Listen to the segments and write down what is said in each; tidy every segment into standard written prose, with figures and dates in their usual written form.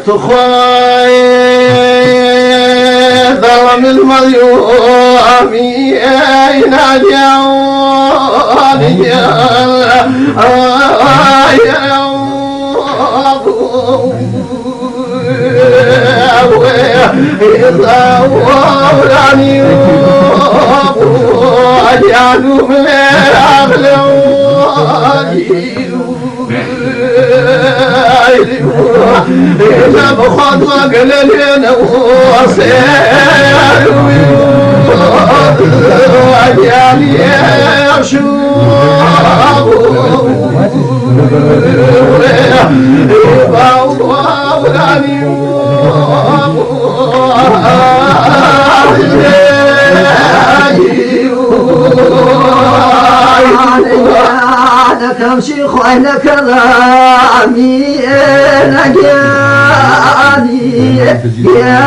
تخوي ظلم المظلوم ينادي يطورني وجعلوا من إذا بخط وقللنا وصير وجعلي يشوف يطورني كم شيخ وانا كلامي نجاني يا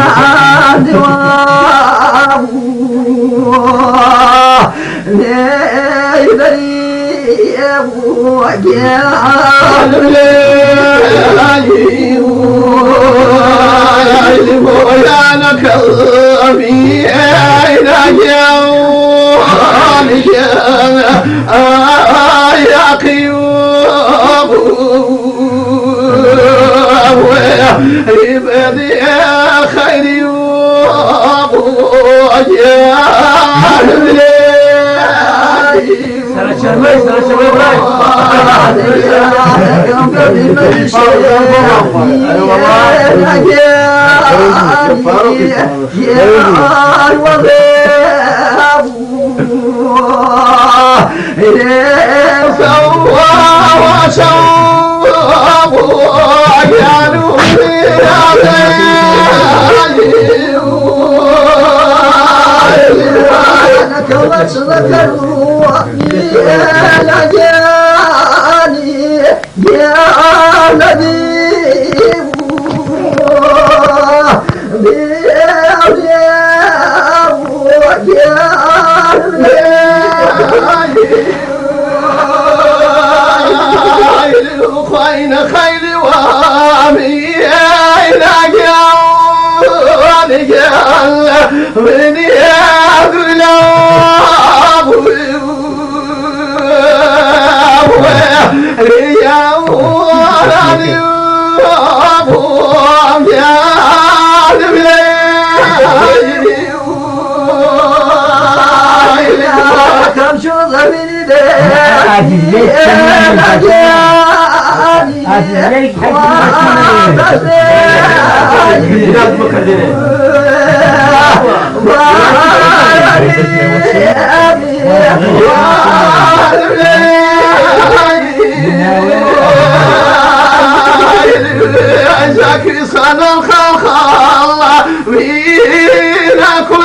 دواب نيبري وجاب لي وانا كلامي نجاني يا قيوب عبادي خير يوب وجعل لي خاين خيل وامي من يغلب رياوراني كم شو ضمني زكي صنع الخلق وينا كل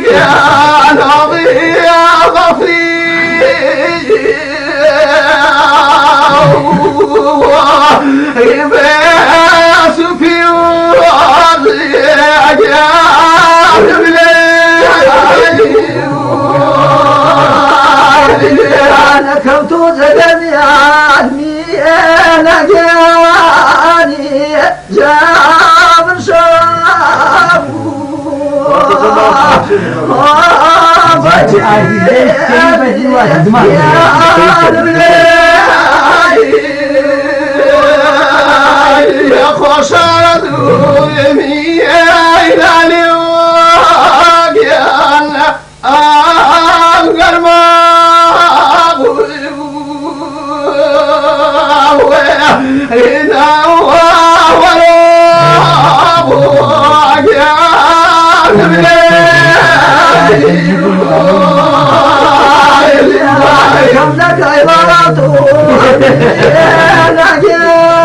يقال يا غفري يباس في وضي عجاب أنا كنت زدني عني أنا جاني جاب شاب يا خشرة يمين علي وقيانا أنقر ما هنا كم لك عبارته نور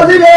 زي